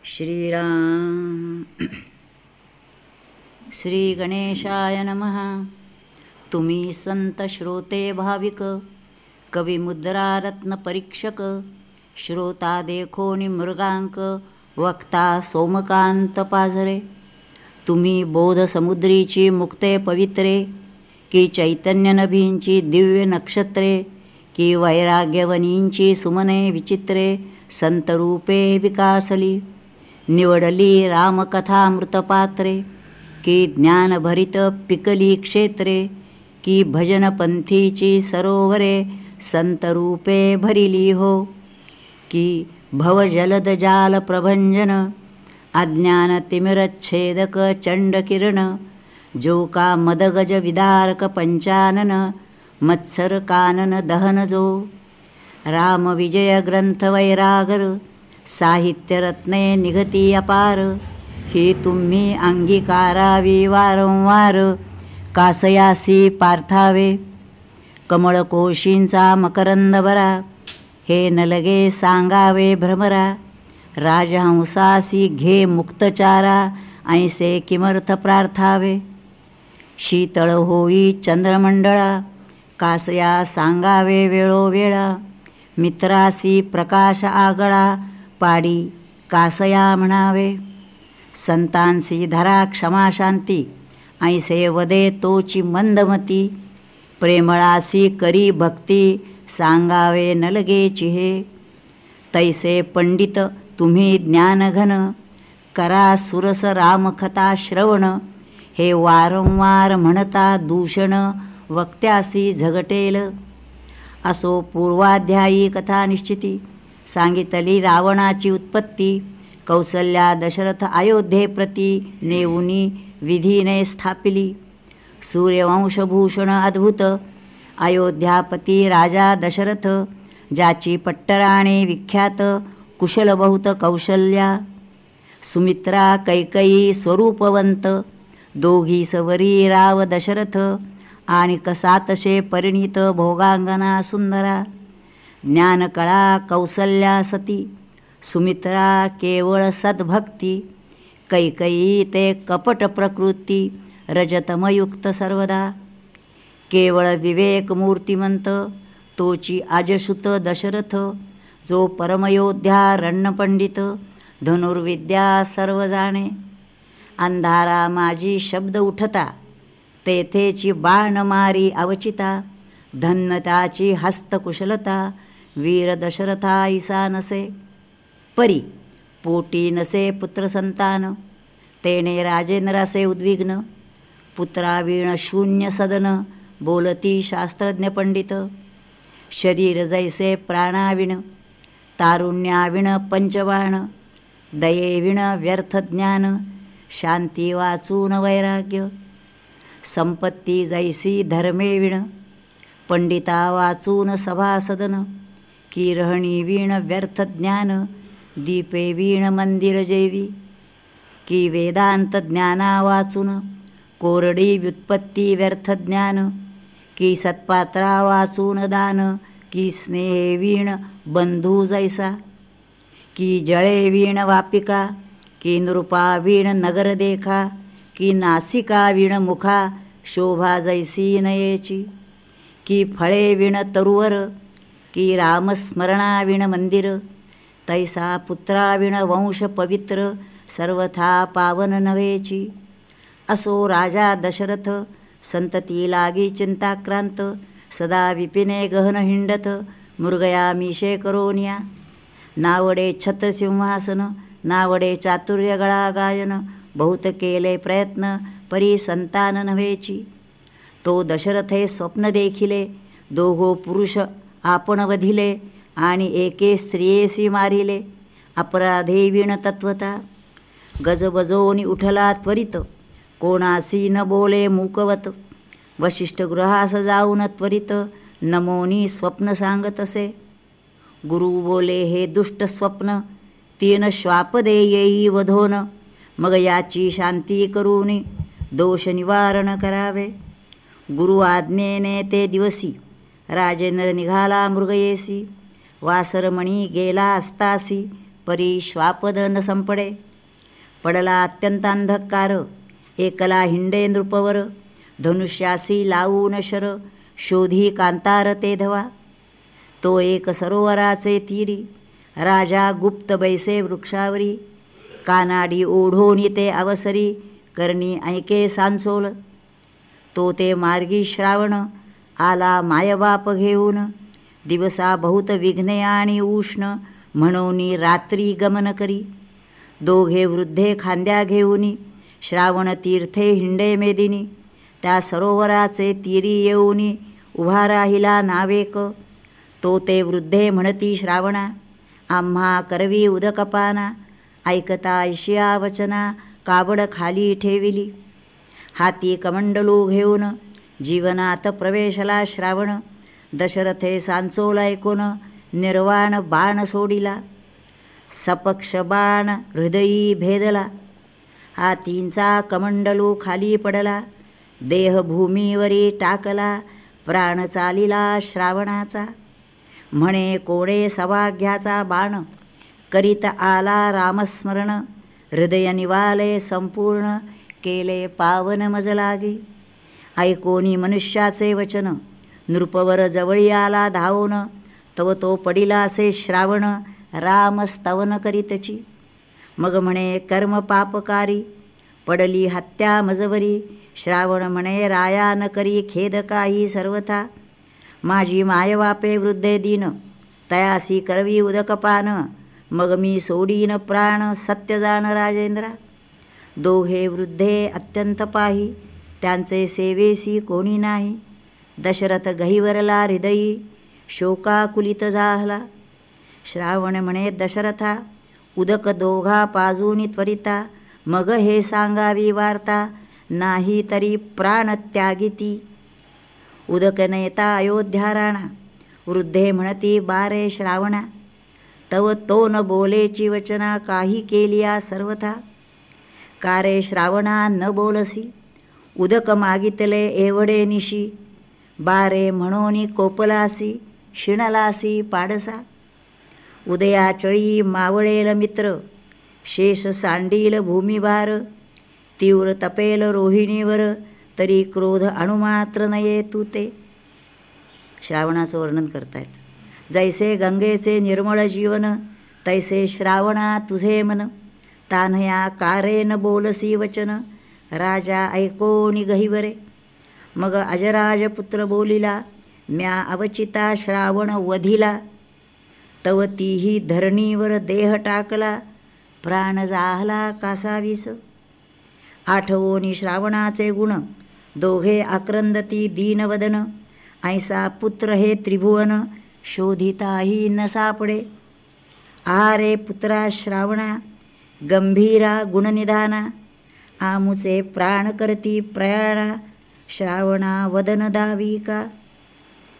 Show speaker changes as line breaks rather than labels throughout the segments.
श्रीराम. श्री गणेशाय नमः. तुम्ही संत श्रोते भाविक, कविमुद्रा रत्न परीक्षक, श्रोता देखोनी मृगांक, वक्ता सोमकांत पाझरे. तुम्ही बोध समुद्रीची मुक्ते पवित्रे, की चैतन्य नभींची दिव्य नक्षत्रे, की वैराग्यवनींची सुमने विचित्रे संतरूपे विकासली. निवडली रामकथामृतपात्रे, की ज्ञानभरित पिकली क्षेत्रे, की भजनपंथीची सरोवरे संतरूपे भरिली हो. की भवजलद जाल प्रभंजन, अज्ञानतिमिरच्छेदक चंडकिरण, जो का मदगज विदारक पंचानन, मत्सर कानन दहन जो. रामविजय ग्रंथ वैरागर, साहित्यरत्ने निघती अपार, ही तुम्ही अंगीकारावी वारंवार, कासयासी पार्थावे. कमळकोशींचा मकरंद बरा, हे नलगे सांगावे भ्रमरा. राजहंसासी घे मुक्तचारा, ऐसे किमर्थ प्रार्थावे. शीतळ होई चंद्रमंडळा, कासया सांगावे वेळोवेळा. मित्रासी प्रकाश आगळा, पाडी कासया म्हणावे. संतांसी धरा क्षमा शांती, ऐसे वदे तोची मंदमती. प्रेमळासी करी भक्ती, सांगावे नलगे चिहे. तैसे पंडित तुम्ही ज्ञानघन, करा सुरस रामकथा श्रवण. हे वारंवार म्हणता दूषण, वक्त्यासी झगटेल. असो पूर्वाध्यायी कथा निश्चिती, सांगितली रावणाची उत्पत्ती. कौसल्या दशरथ अयोध्येप्रती, नेऊनी विधीने स्थापिली. सूर्यवंशभूषण अद्भुत, अयोध्यापती राजा दशरथ. ज्याची पट्टराणे विख्यात, कुशल बहुत कौशल्या. सुमित्रा कैकयी स्वरूपवंत, दोघी सवरी राव दशरथ. आणि कसातशे परिणित भोगांगना सुंदरा. ज्ञानकळा कौसल्या सती, सुमित्रा केवळ सद्भक्ती. कैकयी ते कपट प्रकृती, रजतमयुक्त सर्वदा. केवळ विवेक मूर्तिमंत, तोची आजसुत दशरथ. जो परमयोध्या रणपंडित, धनुर्विद्या सर्व जाणे. अंधारा माझी शब्द उठता, तेथेची बाण मारी अवचिता. धन्यताची हस्तकुशलता, वीर दशरथा ईसा नसे. परी पोटी नसे पुत्रसंतान, तेने राजेंद्रासे उद्विग्न. पुत्रावीण शून्य सदन, बोलती शास्त्रज्ञ पंडित. शरीर जैसे प्राणाविण, तारुण्याविण पंचबाण. दयेविण व्यर्थ ज्ञान, शांती वाचून वैराग्य. संपत्ती जैसी धर्मेविण, पंडिता वाचून सभासदन. की रहणी वीण व्यर्थ ज्ञान, दीपे वीण मंदिर जेवी. की वेदांत ज्ञाना वाचून, कोरडी व्युत्पत्ती व्यर्थ ज्ञान. की सत्पात्रा वाचून दान, की स्नेहे वीण बंधू जैसा. की जळे वीण वापिका, की नृपा वीण नगर देखा. की नासिका वीण मुखा, शोभा जैसी नयेची. की फळे वीण तरुवर, की रामस्मरणा वीण मंदिर. तैसा पुत्रा वीण वंश पवित्र, सर्वथा पावन नव्हेची. असो राजा दशरथ, संतती लागी चिंताक्रांत. सदा विपिने गहन हिंडत, मृगया मिशे करोनिया. नावडे छत्र सिंहासन, नावडे चातुर्य गळा गायन. बहुत केले प्रयत्न, परी संतान नव्हेची. तो दशरथे स्वप्न देखिले, दोघो पुरुष आपण वधिले. आणि एके स्त्रियेसी मारिले, अपराधे वीण तत्वता. गजबजोनी उठला त्वरित, कोणासी न बोले मूकवत. वशिष्ठ गृहास जाऊन त्वरित, नमोनी स्वप्न सांगत असे. गुरु बोले हे दुष्ट स्वप्न, तीन श्वापदे येई वधोन. मग याची शांती करून दोष निवारण करावे. गुरु आज्ञेने ते दिवसी, राजेंद्र निघाला मृगयेसी. वासरमणी गेला असतासी, परी श्वापद न संपडे. पडला अत्यंत अंधकार, एकला हिंडे नृपवर. धनुष्यासी लावून शर, शोधी कांतार ते धवा. तो एक सरोवराचे तीरी, राजा गुप्त बैसे वृक्षावरी. कानाडी ओढोनी ते अवसरी, करणी ऐके सांसोल. तो ते मार्गी श्रावण, आला मायबाप घेऊन. दिवसा बहुत विघ्ने आणि उष्ण, म्हणूनी रात्री गमन करी. दोघे वृद्धे खांद्या घेऊनी, श्रावण तीर्थे हिंडे मेदिनी. त्या सरोवराचे तीरी येऊनी, उभा राहिला नावेक. तो ते वृद्धे म्हणती श्रावणा, आम्हा करवी उदकपाना. ऐकता ऐशिया वचना, काबड खाली ठेविली. हाती कमंडलू घेऊन, जीवनात प्रवेशला श्रावण. दशरथे सांचोल ऐकून, निर्वाण बाण सोडिला. सपक्ष बाण हृदयी भेदला, हातींचा कमंडलू खाली पडला. देह भूमीवरी टाकला, प्राण चालिला श्रावणाचा. म्हणे कोणे सवाघ्याचा बाण, करीत आला रामस्मरण. हृदय निवाले संपूर्ण, केले पावन मज लागी. ऐकोनी मनुष्याचे वचन, नृपवर जवळी आला धावून. तव तो पडिला असे श्रावण, राम स्तवन करीतची. मग म्हणे कर्म पापकारी, पडली हत्या मजवरी. श्रावण म्हणे राया न करी खेद काही सर्वथा. माझी मायवापे वृद्धे दीन, तयासी करवी उदकपान. मग मी सोडीन प्राण, सत्य जाण राजेंद्रा. दोघे वृद्धे अत्यंत पाही, त्यांचे सेवेसी कोणी नाही. दशरथ गहिवरला हृदयी, शोकाकुलित झाला. श्रावण म्हणे दशरथा, उदक दोघा पाजूनी त्वरिता. मग हे सांगावी वार्ता, नाही तरी प्राण त्यागिती. उदक नेता अयोध्या राणा, वृद्धे म्हणती बारे श्रावणा. तव तो न बोलेची वचना, काही केलिया सर्वथा. कारे श्रावणा न बोलसी, उदक मागितले एवढे निशी. बारे म्हणोनी कोपलासी, शिणलासी पाडसा. उदयाचळी मावळेल मित्र, शेष सांडील भूमिभार. तीव्र तपेल रोहिणीवर, तरी क्रोध अणुमात्र नये तू ते. श्रावणाचं वर्णन करतायत. जैसे गंगेचे निर्मळ जीवन, तैसे श्रावणा तुझे मन. तान्हया कारे न बोलसी वचन, राजा ऐकोनी गहिवरे. मग अजराजपुत्र बोलिला, म्या अवचिता श्रावण वधिला. तव तीही धरणीवर देह टाकला, प्राण जाहला कासावीस. आठवोनी श्रावणाचे गुण, दोघे आक्रंदती दीनवदन. ऐसा पुत्र हे त्रिभुवन, शोधिताही न सापडे. आरे पुत्रा श्रावणा, गंभीरा गुणनिधाना. आमुचे प्राण करती प्रयाणा, श्रावणा वदन दाविका.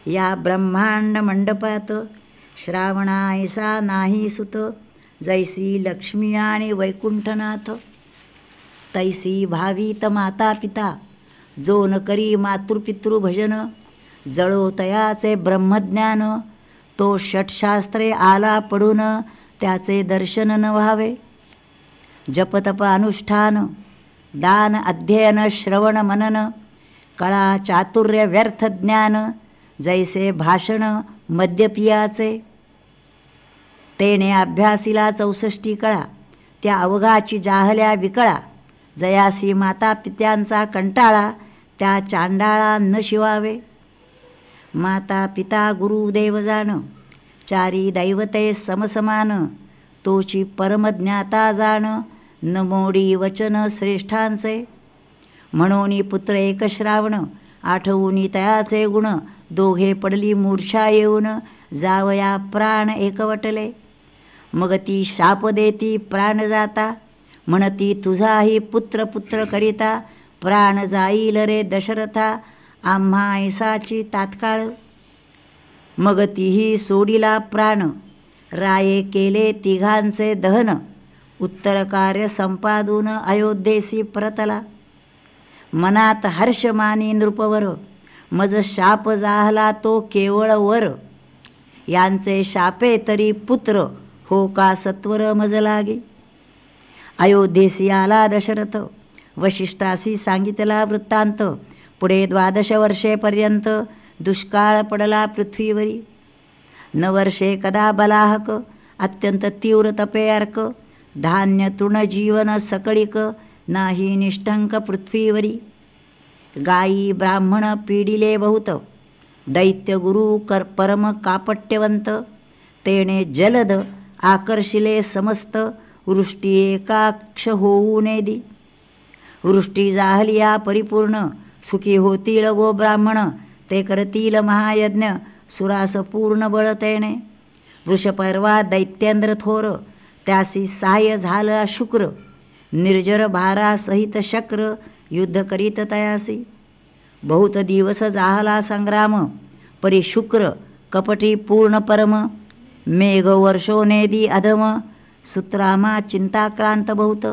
या ब्रह्मांड मंडपात, श्रावणा ऐसा नाही सुत. जैसी लक्ष्मी आणि वैकुंठनाथ, तैसी भावीत माता पिता. जो न करी मातृपितृभजन, जळो तयाचे ब्रह्मज्ञान. तो षटशास्त्रे आला पडून, त्याचे दर्शन न व्हावे. जपतप अनुष्ठान, दान अध्ययन श्रवण मनन. कळा चातुर्य व्यर्थ ज्ञान, जैसे भाषण मद्यपियाचे. तेने अभ्यासीला 64 कळा, त्या अवघाची जाहल्या विकळा. जयासी माता पित्यांचा कंटाळा, त्या चांडाळा न शिवावे. माता पिता गुरु देव जाण, चारी दैवते समसमान. तोची परमज्ञाता जाण, न मोडी वचन श्रेष्ठांचे. म्हणून पुत्र एक श्रावण, आठवूनी तयाचे गुण. दोघे पडली मूर्छा येऊन, जावया प्राण एकवटले. मग ती शाप देती प्राण जाता, म्हणती तुझाही पुत्र पुत्र करिता. प्राण जाईल रे दशरथा, आम्हा ऐसाची तात्काळ. मग तीही सोडिला प्राण, राये केले तिघांचे दहन. उत्तर कार्य संपादून अयोध्येसी परतला. मनात हर्ष मानी नृपवर, मज शाप जाहला तो केवळ वर. यांचे शापे तरी पुत्र हो का सत्वर मज लागे. अयोध्येसी आला दशरथ, वशिष्ठासी सांगितला वृत्तांत. पुढे 12 वर्षेपर्यंत दुष्काळ पडला पृथ्वीवरी. 9 वर्षे कदा बलाहक, अत्यंत तीव्र तपे अर्क. धान्य तृणजीवन सकळिक, नाही निष्ठंक पृथ्वीवरी. गायी ब्राह्मण पीडिले बहुत, दैत्य गुरु परम कापट्यवंत. तेणे जलद आकर्षिले समस्त, वृष्टी एकाक्ष होऊ नेदी. वृष्टी जाहलिया परिपूर्ण, सुखी होतील गो ब्राह्मण. ते करतील महायज्ञ, सुरास पूर्ण बळ तेणे. वृषपर्वा दैत्येंद्र थोर, त्यासी सहाय्य झाला शुक्र. निर्जर भारा सहित शक्र, युद्ध करीत तयासी. बहुत दिवस जाहला संग्राम, परी शुक्र कपटी पूर्ण परम. मेघ वर्षो नेदी अधम, सूत्रामा चिंताक्रांत बहुत.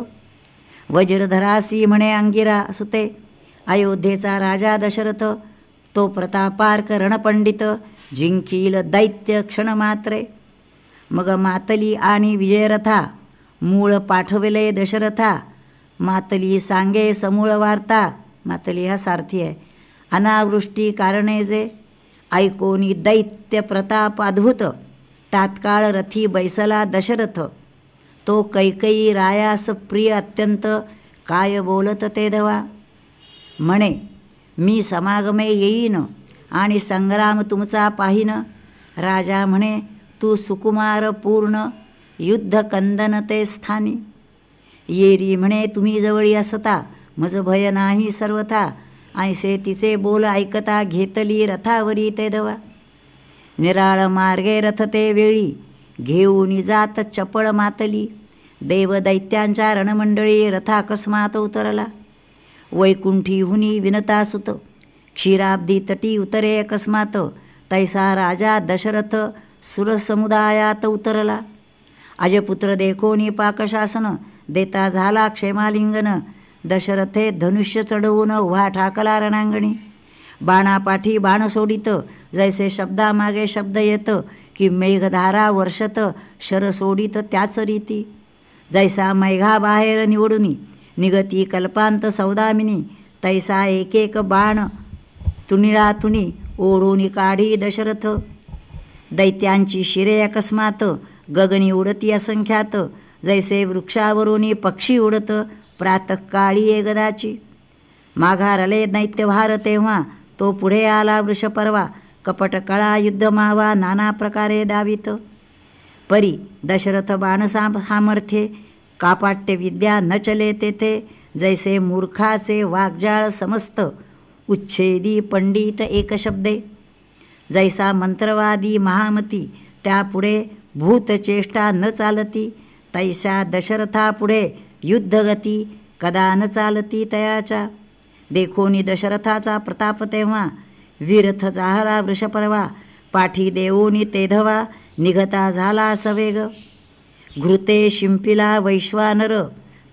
वज्रधरासी म्हणे अंगिरा सुते, अयोध्येचा राजा दशरथ. तो प्रतापार्क रणपंडित, जिंकील दैत्य क्षणमात्रे. मग मातली आणि विजयरथा, मूळ पाठविले दशरथा. मातली सांगे समूळ वार्ता, मातली हा सारथी आहे. अनावृष्टी कारणे जे, ऐकोनी दैत्य प्रताप अद्भुत. तात्काळ रथी बैसला दशरथ, तो कैकयी रायास प्रिय अत्यंत. काय बोलत ते धवा, म्हणे मी समागमे येईन आणि संग्राम तुमचा पाहिन. राजा म्हणे तू सुकुमार पूर्ण, युद्ध कंदन ते स्थानी. येरी म्हणे तुम्ही जवळी असता, मज भय नाही सर्वथा. ऐसे तिचे बोल ऐकता, घेतली रथावरी ते धवा. निराळ मार्गे रथ ते वेळी, घेऊन जात चपळ मातली. देव दैत्यांच्या रणमंडळी, रथा अकस्मात उतरला. वैकुंठीहुनी विनता सुत, क्षीराब्दी तटी उतरे अकस्मात. तैसा राजा दशरथ, सुरसमुदायात उतरला. अजपुत्र देखोनी पाकशासन, देता झाला क्षेमालिंगन. दशरथे धनुष्य चढवून उभा ठाकला रणांगणी. बाणापाठी बाण सोडित, जैसे शब्दामागे शब्द येत. की मेघधारा वर्षत, शर सोडित त्याच रीती. जैसा मेघाबाहेर निवडुनी, निगती कल्पांत सौदामिनी. तैसा एक एक बाण तुनिळातुनी, ओढून काढी दशरथ. दैत्यांची शिरे अकस्मात, गगनी उडती असंख्यात. जैसे वृक्षावरुनी पक्षी उडत, प्रातःकाळी एकदाची. माघारले दैत्यभार तेव्हा, तो पुढे आला वृषपर्वा. कपट कळा युद्ध मावा, नाना प्रकारे दावित. परी दशरथ बाणसामर्थ्ये, कापाट्य विद्या न चले तेथे. जैसे मूर्खाचे वाग्जाळ समस्त, उच्छेदी पंडित एक शब्दे. जैसा मंत्रवादी महामती, त्यापुढे भूतचेष्टा न चालती. तैसा दशरथापुढे युद्धगती, कदा न चालती तयाच्या. देखोनी दशरथाचा प्रताप तेव्हा, वीरथ जाहला वृषपर्वा. पाठी देवोनी तेधवा, निघता झाला सवेग. घृते शिंपिला वैश्वानर,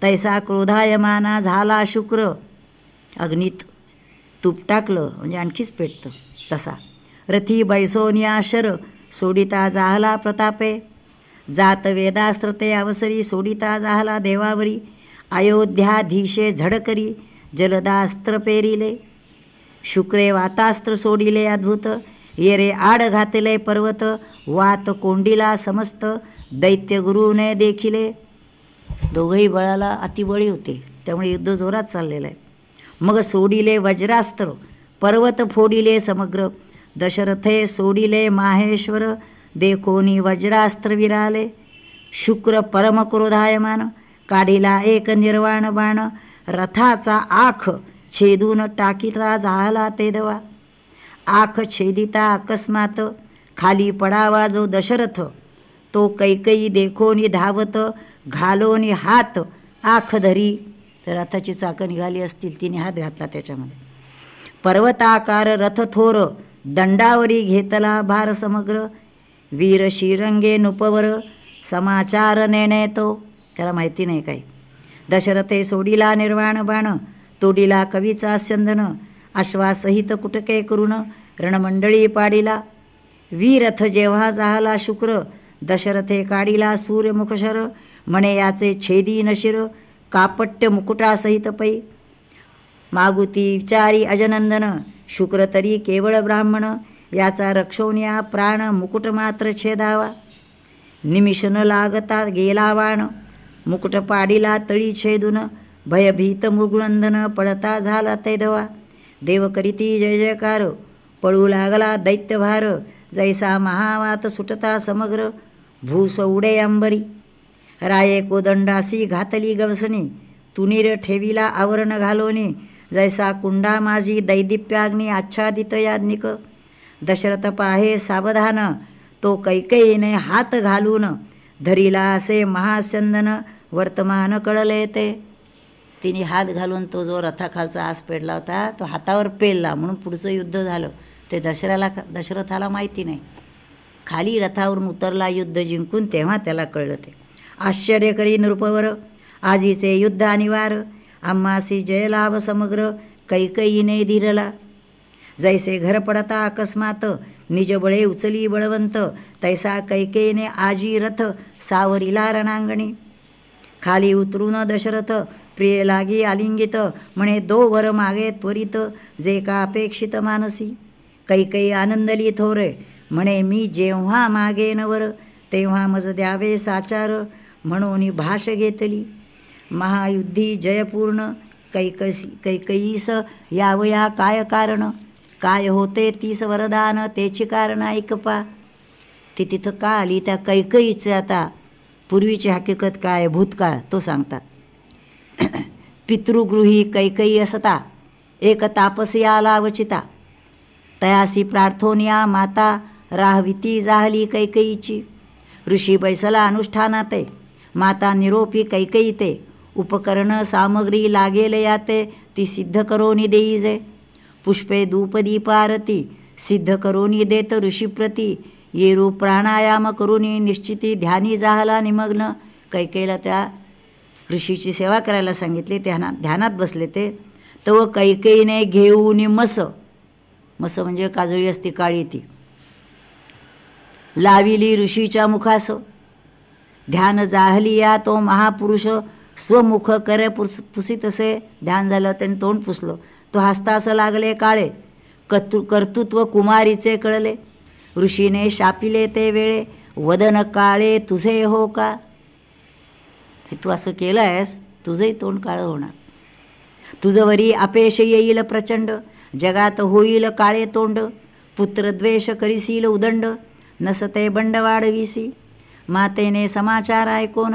तैसा क्रोधायमाना झाला शुक्र. अग्नीत तूप टाकलं म्हणजे आणखीच पेटतं तसा. रथी बैसोनिया शर, सोडिता जाहला प्रतापे. जात वेदास्त्र ते अवसरी, सोडिता जाहला देवावरी. अयोध्याधीशे झडकरी, जलदास्त्र पेरिले. शुक्रे वातास्त्र सोडिले अद्भुत. येरे आड घातले पर्वत, वात कोंडीला समस्त. दैत्य गुरुने देखिले. दोघंही बळाला अतिबळी होते, त्यामुळे युद्ध जोरात चाललेलं आहे. मग सोडिले वज्रास्त्र, पर्वत फोडिले समग्र. दशरथे सोडिले माहेश्वर, देखोनी वज्रास्त्र विराले. शुक्र परम क्रोधायमान, काढिला एक निर्वाण बाण. रथाचा आख छेदून टाकीला झाला तेधवा. आख छेदिता अकस्मात, खाली पडावा जो दशरथ. तो कैकयी देखोनी धावत, घालोनी हात आख धरी. तर रथाची चाकं निघाली असतील, तिने हात घातला त्याच्यामध्ये. पर्वताकार रथ थोर, दंडावरी घेतला भार समग्र. वीर श्रीरंगे नुपवर, समाचार नेणे तो. त्याला माहिती नाही काही. दशरथे सोडिला निर्वाण बाण, तोडिला कवीचा स्यंदन. अश्वासहित कुटके करून, रणमंडळी पाडिला. वीरथ जेव्हा जाहला शुक्र, दशरथे काढिला सूर्यमुखशर, म्हणे याचे छेदी नशिर, कापट्य मुकुटासहित पै. मागुती विचारी अजनंदन, शुक्र तरी केवळ ब्राह्मण, याचा रक्षोन्या प्राण मुकुट मात्र छेदावा. निमिष न लागता गेला बाण, मुकुट पाडिला तळी छेदून, भयभीत मृगनंदन पळता झाला तैदवा. देव करीती जय जयकार, पळू लागला दैत्यभार, जैसा महावात सुटता समग्र, भूस उडे अंबरी. राये कोदंडासी घातली गवसणी, तुनीर ठेविला आवरण घालोनी, जैसा कुंडा माझी दैदिप्याग्नी आच्छादित याज्ञिक. दशरथ पाहे सावधान, तो कैकेयीने हात घालून, धरिला असे महास्यंदन, वर्तमान कळले ते. तिने हात घालून तो जो रथाखालचा आस पेडला होता तो हातावर पेलला, म्हणून पुढचं युद्ध झालं. ते दशरथाला माहिती नाही. खाली रथावरून उतरला युद्ध जिंकून, तेव्हा त्याला कळलं ते. आश्चर्य करी नृपवर, आजीचे युद्ध अनिवार, आम्हासी जयलाभ समग्र, कैकेयीने धीरला. जैसे घर पडता अकस्मात, निजबळे उचली बळवंत, तैसा कैकेयीने आजी रथ सावरिला रणांगणी. खाली उतरून दशरथ प्रिय लागी आलिंगित, म्हणे दो वर मागे त्वरित, जे का अपेक्षित मानसी. कैकेयी आनंदली थोरे, म्हणे मी जेव्हा मागेन वर, तेव्हा मज द्यावे साचार, म्हणून भाष घेतली. महायुद्धी जयपूर्ण, कैकेयीस यावया काय कारण, काय होते तीस वरदान, तेची कारण ऐकपा. ती तिथं का आली, त्या कैकेयीचं आता पूर्वीची हकीकत काय, भूतकाळ तो सांगतात. पितृगृही कैकेयी असता, एक तापसी आला वचिता, तयासी प्रार्थोनिया माता, राहविती जाहली कैकेयीची. ऋषी बैसला अनुष्ठानाते, माता निरोपी कैकेयीते, उपकरण सामग्री लागेल याते, ती सिद्ध करोनी देईजे. पुष्पे धूपदीप आरती, सिद्ध करोनी देत ऋषीप्रती, येरू प्राणायाम करुनी निश्चिती, ध्यानी जाहला निमग्न. कैकेयीला त्या ऋषीची सेवा करायला सांगितली, ध्यानात बसले ते. तव कैकेयीने घेऊन मस म्हणजे काजळी असती काळी ती, लाविली ऋषीच्या मुखास. ध्यान जाहली या तो महापुरुष, स्वमुख करे पुसितसे. ध्यान झालं त्याने तोंड पुसलं, तो हस्तास लागले काळे, कर्तृत्व कुमारीचे कळले. ऋषीने शापिले ते वेळे, वदन काळे तुझे हो का. तू असं केलं आहेस, तुझंही तोंड काळं होणार. तुझवरी अपेश येईल प्रचंड, जगात होईल काळे तोंड. पुत्रद्वेष करीसील उदंड, नसते बंड वाढविसी. मातेने समाचार ऐकोन,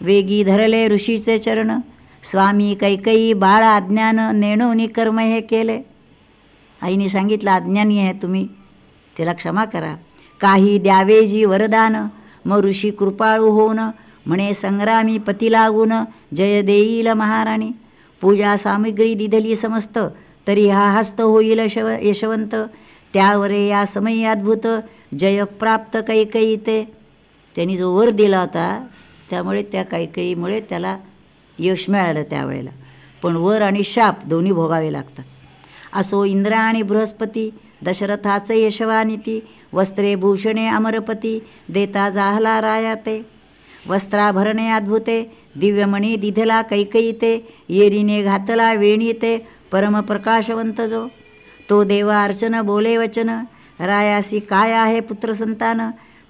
वेगी धरले ऋषीचे चरण. स्वामी कैकेयी बाळ अज्ञान, नेणोनी कर्म हे केले. आईने सांगितलं अज्ञानी आहे तुम्ही, तिला क्षमा करा. काही द्यावे जी वरदान, मग ऋषी कृपाळू होऊन, म्हणे संग्रामी पती लागून, जय देईल महाराणी. पूजा सामग्री दिधली समस्त, तरी हा हस्त होईल यशवंत. त्यावरे या समयी अद्भुत, जय प्राप्त कैकेयी ते. त्यांनी जो वर दिला होता त्यामुळे त्या कैकेयीमुळे त्याला यश मिळालं त्यावेळेला. पण वर आणि शाप दोन्ही भोगावे लागतात. असो इंद्र आणि बृहस्पती, दशरथाचे यशवानिती. वस्त्रे भूषणे अमरपती, देता जाहला राया ते. वस्त्राभरणे अद्भुते, दिव्यमणी दिधला कैकेयी ते. येरीने घातला वेणी ते, परमप्रकाशवंत जो. तो देवा अर्चन बोले वचन, रायासी काय आहे पुत्रसंतान.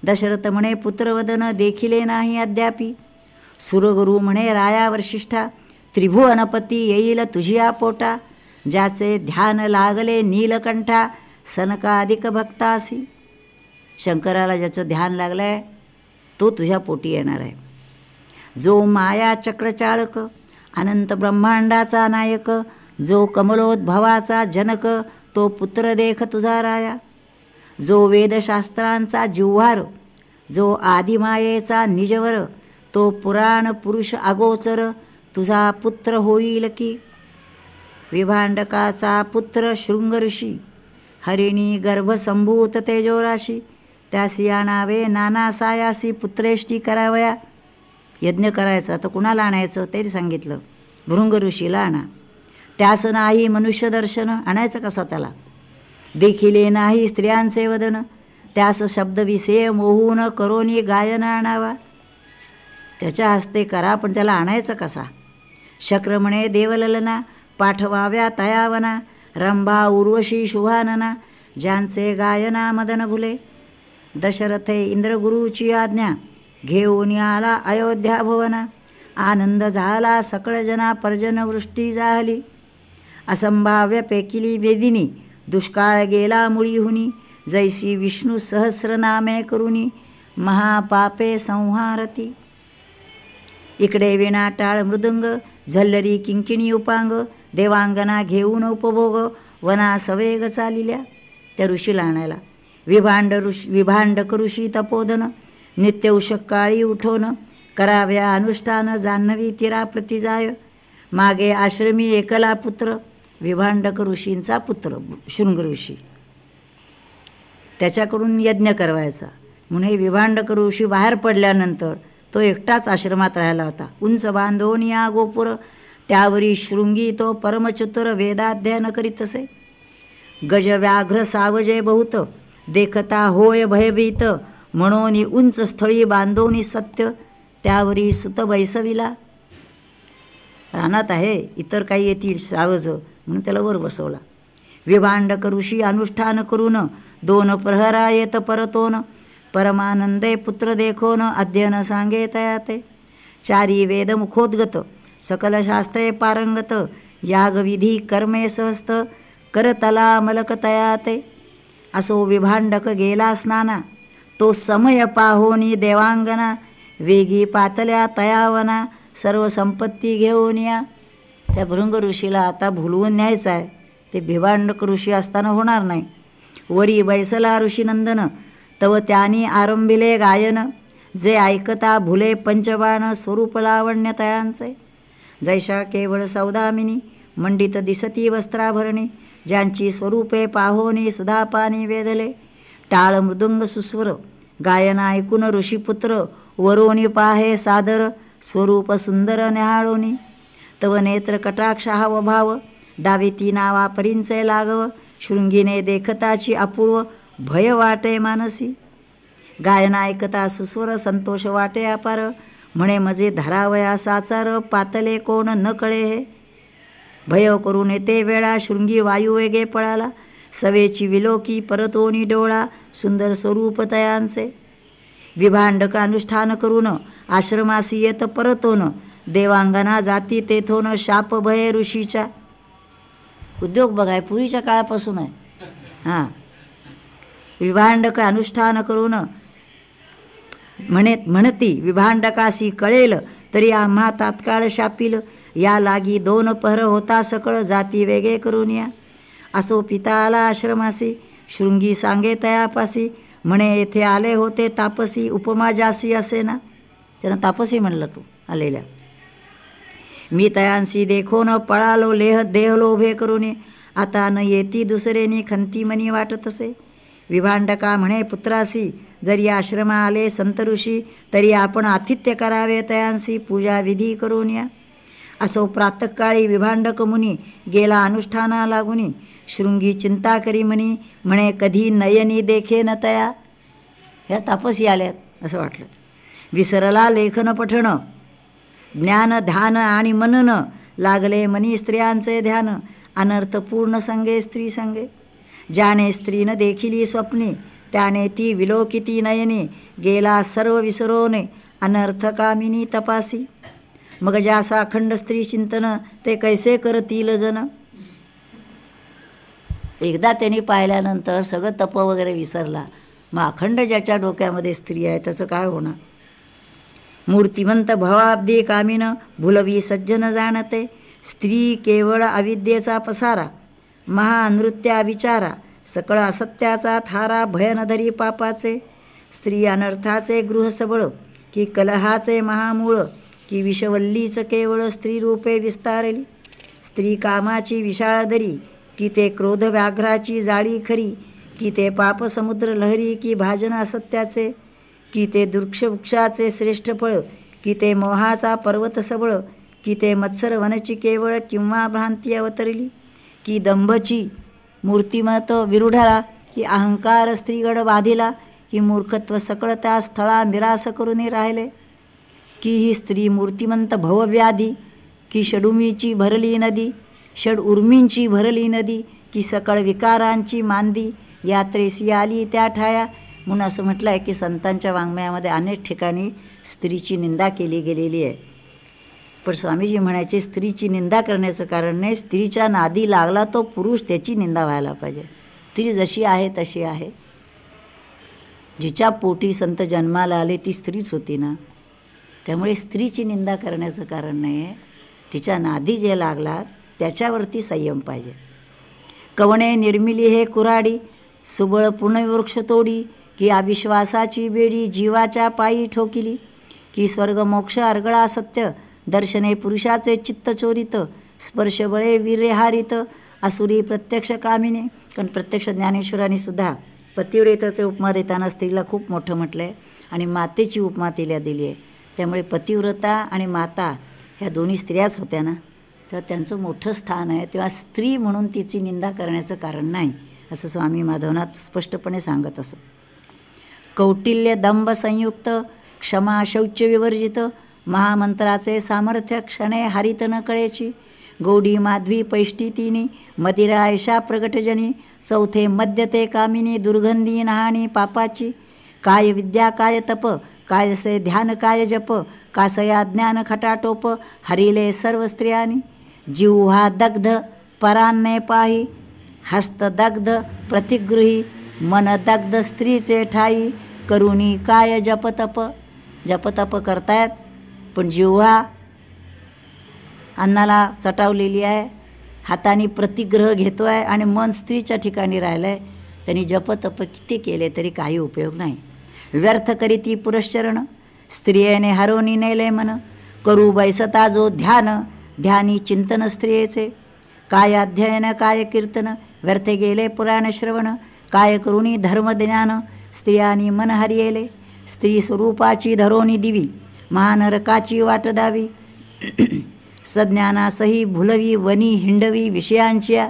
दशरथ म्हणे पुत्रवदन, देखिले नाही अद्यापी. सुरगुरु म्हणे राया वशिष्ठा, त्रिभुवनपती येईल तुझिया पोटा. ज्याचे ध्यान लागले नीलकंठा, सनकाधिक भक्तासी. शंकराला ज्याचं ध्यान लागलं आहे तो तुझ्या पोटी येणार आहे. जो माया चक्रचाळक, अनंत ब्रह्मांडाचा नायक. जो कमलोद्भवाचा जनक, तो पुत्र देख तुझा राया. जो वेदशास्त्रांचा जिव्हार, जो आदिमायेचा निजवर. तो पुराण पुरुष अगोचर, तुझा पुत्र होईल की. विभांडकाचा पुत्र शृंगऋषी, हरिणी गर्भसंभूत तेजोराशी. त्यासी आणावे नाना सायासी, पुत्रेष्टी करावया. यज्ञ करायचा तर कुणाला आणायचं ते सांगितलं, भृंग ऋषीला आणा. त्यास नाही मनुष्य दर्शन, आणायचं कसं त्याला. देखिले नाही स्त्रियांचे वदन, त्यास शब्दविषय मोहून करोनी गायन आणावा. त्याच्या हस्ते करा, पण त्याला आणायचं कसा? शक्र म्हणे देवललना, पाठवाव्या तयावना, रंभा उर्वशी शुभानना, ज्यांचे गायना मदन भुले. दशरथे इंद्रगुरूची आज्ञा, घेऊन आला अयोध्या भुवना. आनंद झाला सकळ जना, पर्जन वृष्टी जाहली. असंभाव्य पेकिली वेदिनी, दुष्काळ गेला मुळीहुनी. जैसी विष्णू सहस्रनामे करुनी, महापापे संहारती. इकडे विणा टाळ मृदंग, झल्लरी किंकिणी उपांग. देवांगना घेऊन उपभोग, वना सवेग चालिल्या. त्या ऋषीला आणायला. विभांडक ऋषी तपोधन, नित्य उशकाळी उठोन. कराव्या अनुष्ठान जान्हवी तिरा प्रतिजाय. मागे आश्रमी एकला पुत्र, विभांडक ऋषींचा पुत्र शृंग ऋषी. त्याच्याकडून यज्ञ करवायचा. म्हणून हे विभांडक ऋषी बाहेर पडल्यानंतर तो एकटाच आश्रमात राहिला होता. उंच बांधून या गोपुर, त्यावरी शृंगी तो परमचतुर वेदाध्ययन करीत असे. गज व्याघ्र सावजे बहुत, देखता होय भयभीत. म्हणून उंच स्थळी बांधोनी सत्य, त्यावरी सुत बैसविला. रानात आहे, इतर काही येतील सावज, म्हणून त्याला वर बसवला. विभांडक ऋषी अनुष्ठान करून, दोन प्रहरा येत परतोन. परमानंदे पुत्र देखोन, अध्ययन सांगे तयाते. चारी वेद मुखोद्गत, सकल शास्त्रे पारंगत. यागविधी कर्मे सहस्त, करतला मलक तयाते. असो विभांडक गेला स्नाना, तो समय पाहोनी देवांगना. वेगी पातल्या तयावना, सर्व संपत्ती घेऊन या. त्या भृंग ऋषीला आता भुलवून न्यायचं आहे. ते विभांडक ऋषी असताना होणार नाही. वरी बैसला ऋषीनंदन, तव त्यांनी आरंभिले गायन. जे ऐकता भुले पंचबाण, स्वरूप लावण्य तयांचे. जैशा केवळ सौदामिनी, मंडित दिसती वस्त्राभरणी. ज्यांची स्वरूपे पाहोनी सुधापानी वेधले. टाळ मृदुंग सुस्वर, गायन ऐकून ऋषीपुत्र. वरोनी पाहे सादर, स्वरूप सुंदर न्याहाळोनी. तव नेत्र कटाक्षा व भाव, दाविती नावा परींचे लागव. शृंगीने देखताची अपूर्व, भय वाटे मानसी. गायन ऐकता सुस्वर, संतोष वाटे अपार. म्हणे मजे धरावया साचार, पातले कोण न कळे हे. भय करून येते वेळा, शृंगी वायू वेगे पळाला. सवेची विलोकी परतोनी डोळा, सुंदर स्वरूप तयांचे. विभांडक अनुष्ठान करून, आश्रमासी येत परतोन. देवांगना जाती तेथोन, शाप भय ऋषीच्या. उद्योग बघाय पूर्वीच्या काळापासून आहे. हां, विभांडक अनुष्ठान करून म्हणती, विभांडकासी कळेल तरी आम्हा तात्काळ शापील. या लागी दोन पहर होता सकळ, जाती वेगे करून या. असो पिता आला आश्रमासी, शृंगी सांगे तयापासी. म्हणे येथे आले होते तापसी, उपमा जासी असे ना. त्यानं तापसी म्हणलं तू आलेल्या. मी तयांसी देखोन पळालो, देह लोभे करून. आता न येती दुसरेनी, खंती मनी वाटत असे. विभांडका म्हणे पुत्रासी, जरी आश्रमा आले संत ऋषी, तरी आपण आतिथ्य करावे तयांसी, पूजा विधी करून या. असो प्रातःकाळी विभांडक मुनी, गेला अनुष्ठाना लागुनी. शृंगी चिंता करी म्हणी, म्हणे कधी नयनी देखे न तया. ह्या तापसी आल्यात असं वाटलं. विसरला लेखन पठण, ज्ञान ध्यान आणि मनन. लागले मनी स्त्रियांचे ध्यान, अनर्थपूर्ण संगे स्त्री संगे. ज्याने स्त्रीनं देखिली स्वप्ने, त्याने ती विलोकिती नयने. गेला सर्व विसरोने, अनर्थकामिनी तपासी. मग ज्यासा अखंड स्त्री चिंतन, ते कैसे करतील जन. एकदा त्यांनी पाहिल्यानंतर सगळं तप वगैरे विसरला. मग अखंड ज्याच्या डोक्यामध्ये स्त्री आहे त्याचं काय होणार. मूर्तिमंत भवाब्दी कामिन, भुलवी सज्जन जाणते. स्त्री केवळ अविद्येचा पसारा, महानृत्या विचारा. सकळ असत्याचा थारा, भय धरी पापाचे. स्त्री अनर्थाचे गृहसबळ, की कलहाचे महामूळ. की विषवल्लीच केवळ स्त्री रूपे विस्तारली. स्त्री कामाची विशाळ दरी, की ते क्रोध व्याघ्राची जाळी खरी. की ते पापसमुद्र लहरी, की भाजन असत्याचे. की ते वृक्षाचे श्रेष्ठ फळ, की ते मोहाचा पर्वत सबळ. की ते मत्सर वनची केवळ, किंवा भ्रांती अवतरली. की दंभची मूर्तिमत विरुढाला, की अहंकार स्त्रीगड बाधिला, की मूर्खत्व सकळ त्या स्थळा मिरास करून राहिले, की ही स्त्री मूर्तिमंत भवव्याधी, की षडुमीची भरली नदी, षड उर्मींची भरली नदी, की सकळ विकारांची मांदी, यात्रेसी आली त्या ठाया. म्हणून असं म्हटलं आहे की संतांच्या वाङ्मयामध्ये अनेक ठिकाणी स्त्रीची निंदा केली गेलेली आहे. पण स्वामीजी म्हणायचे स्त्रीची निंदा करण्याचं कारण नाही, स्त्रीच्या नादी लागला तो पुरुष त्याची निंदा व्हायला पाहिजे. स्त्री जशी आहे तशी आहे. जिच्या पोटी संत जन्माला आले ती स्त्रीच होती ना, त्यामुळे स्त्रीची निंदा करण्याचं कारण नाही आहे. तिच्या नादी जे लागलात त्याच्यावरती संयम पाहिजे. कवणे निर्मिली हे कुऱ्हाडी, सुबळ पुण्यवृक्ष तोडी, की अविश्वासाची बेडी जीवाच्या पायी ठोकिली, की स्वर्गमोक्ष अर्गळा सत्य, दर्शने पुरुषाचे चित्त चोरित, स्पर्श बळे वीर्य हारित, असुरी प्रत्यक्ष कामिने. कारण प्रत्यक्ष ज्ञानेश्वरांनी सुद्धा पतिव्रतेचे उपमा देताना स्त्रीला खूप मोठं म्हटलं आहे आणि मातेची उपमा तिला दिली आहे. त्यामुळे पतिव्रता आणि माता ह्या दोन्ही स्त्रियाच होत्या ना, तर त्यांचं मोठं स्थान आहे. तेव्हा स्त्री म्हणून तिची निंदा करण्याचं कारण नाही, असं स्वामी माधवनाथ स्पष्टपणे सांगत असत. कौटिल्य दंभ संयुक्त, क्षमा शौच विवर्जित, महामंत्राचे सामर्थ्य क्षणे हरित न कळेची, गौडी माध्वी पैष्टी तिनी, मदिरा ऐशा प्रगटजनी, चौथे मद्य ते कामिनी, दुर्गंधी नहाणी पापाची, काय विद्या काय तप, काय से ध्यान काय जप, कासया ज्ञान खटाटोप, हरिले सर्व स्त्रियांनी, जिव्हा दग्ध परान्ने पाही, हस्त दग्ध प्रतिगृही, मन दग्ध स्त्रीचे ठाई, करुणी काय जपतप. जपतप करतायत पण जिव्हा अन्नाला चटावलेली आहे, हाताने प्रतिग्रह घेतो आहे आणि मन स्त्रीच्या ठिकाणी राहिलं आहे. त्यांनी जपतप किती केले तरी काही उपयोग नाही. व्यर्थ करीती पुरश्चरण, स्त्रियेने हरवणी नेले मन, करू बैसता जो ध्यान, ध्यानी चिंतन स्त्रियेचे, काय अध्ययन काय कीर्तन, व्यर्थ गेले पुराण श्रवण, काय करुणी धर्मज्ञान, स्त्रियांनी मन हरियेले, स्त्री स्वरूपाची धरोनी दिवी, महानरकाची वाट दावी, सज्ञानासही भुलवी वनी हिंडवी विषयांच्या,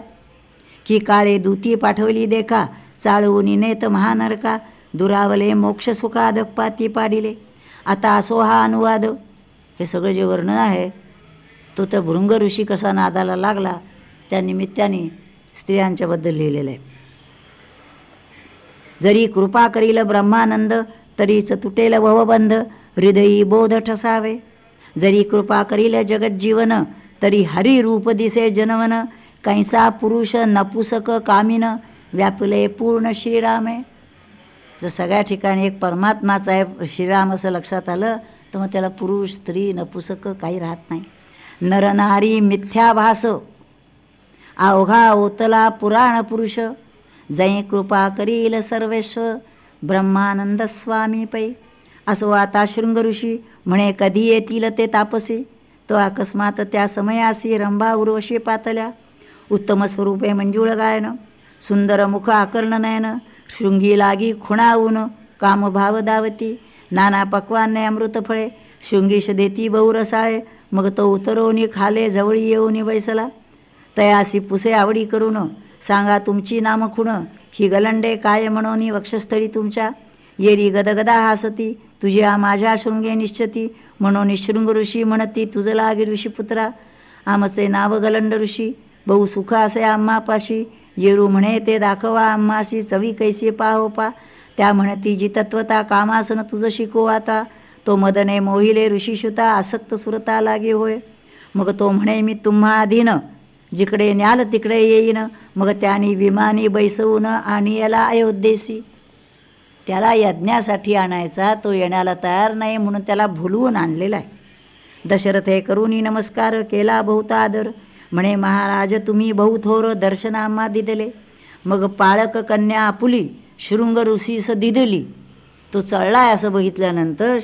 की काळे दूती पाठवली देखा, चाळवून नेत महानरका, दुरावले मोक्ष सुखाद पाती पाडिले. आता असो हा अनुवाद. हे सगळं जे वर्णन आहे तो त्या भृंग ऋषी कसा नादाला लागला त्या निमित्ताने स्त्रियांच्याबद्दल लिहिलेलं आहे. जरी कृपा करील ब्रह्मानंद, तरीच तुटेल भवबंध, हृदयी बोध ठसावे. जरी कृपा करील जगज्जीवन, तरी हरी रूप दिसे जनवन, कैसा पुरुष नपुसक कामिन, व्यापले पूर्ण श्रीरामे. जर सगळ्या ठिकाणी एक परमात्माच आहे श्रीराम असं लक्षात आलं तर मग त्याला पुरुष स्त्री नपुसक काही राहत नाही. नरनारी मिथ्याभास, अवघा ओतला पुराण पुरुष, जै कृपा करील सर्वेश्वर, ब्रह्मानंद स्वामी पै. असो आता शृंग ऋषी म्हणे कधी येतील ते तापसी, तो अकस्मात त्या समयासी रंभा उर्वशी पातल्या. उत्तम स्वरूपे मंजुळ गायन, सुंदर मुख आकर्ण नयन, शृंगी लागी खुणावून कामभाव दावती. नाना पक्वाने अमृत फळे, शृंगीश देती बहुरसाळे, मग तो उतरवणी खाले जवळी येऊनी बैसला. तयासी पुसे आवडी करून, सांगा तुमची नाम खुण, ही गलंडे काय म्हणून वक्षस्थळी तुमच्या. येरी गदगदा हासती, तुझ्या माझ्या शृंगे निश्चती, म्हणून शृंग ऋषी म्हणती तुझ लागी ऋषीपुत्रा. आमचे नाव गलंड ऋषी, बहु सुख असे आम्हापाशी, येरू म्हणे ते दाखवा आम्हासी, चवी कैसी पाहो पा. त्या म्हणती जी तत्वता कामासन तुझ शिको आता, तो मदने मोहिले ऋषीशुता, आसक्त सुरता लागे होय. मग तो म्हणे मी तुम्हा अधीन, जिकडे न्याल तिकडे येईन, मग त्यानी विमानी बैसवून आणि याला अयोध्येसी. त्याला यज्ञासाठी आणायचा, तो येण्याला तयार नाही म्हणून त्याला भुलवून आणलेला आहे. दशरथ हे करूनी नमस्कार केला बहुत आदर, म्हणे महाराज तुम्ही बहुथोर दर्शन आम्हा दिदले. मग पाळक कन्या आपुली शृंग ऋषीस दिदली. तो चळलाय असं बघितल्यानंतर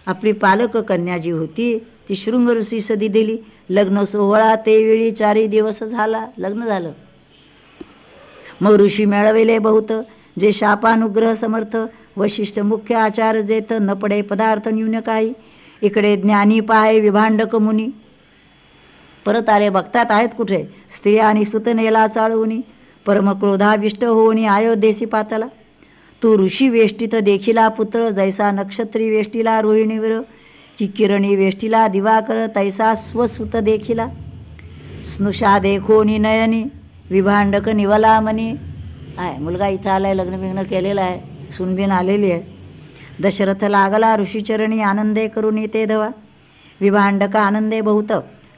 आपली पालक कन्या जी होती ती शृंग ऋषीस दिदली. लग्न सोहळा ते वेळी 4 दिवस झाला, लग्न झालं. मग ऋषी मिळविले बहुत, जे शापानुग्रह समर्थ, वशिष्ठ मुख्य आचार जेत, न पडे पदार्थ न्यून काही. इकडे ज्ञानी पाहे विभांडक मुनी, परत आले बघतात आहेत कुठे स्त्रिया आणि सुतनेला चाळवणी. परमक्रोधाविष्ट होऊनी अयोध्येसी पातला. तू ऋषी वेष्टीत देखिला पुत्र, जैसा नक्षत्री वेष्टीला रोहिणीवर, की किरणी वेष्टीला दिवाकर, तैसा स्वसुत देखिला. स्नुषा देखोनी नयनी, विभांडक निवला मनी. आहे मुलगा इथं आलाय, लग्न बिग्न केलेलं आहे, सुनबिन आलेली आहे. दशरथ लागला ऋषीचरणी, आनंदे करून ते धवा. विभांडका आनंदे बहुत,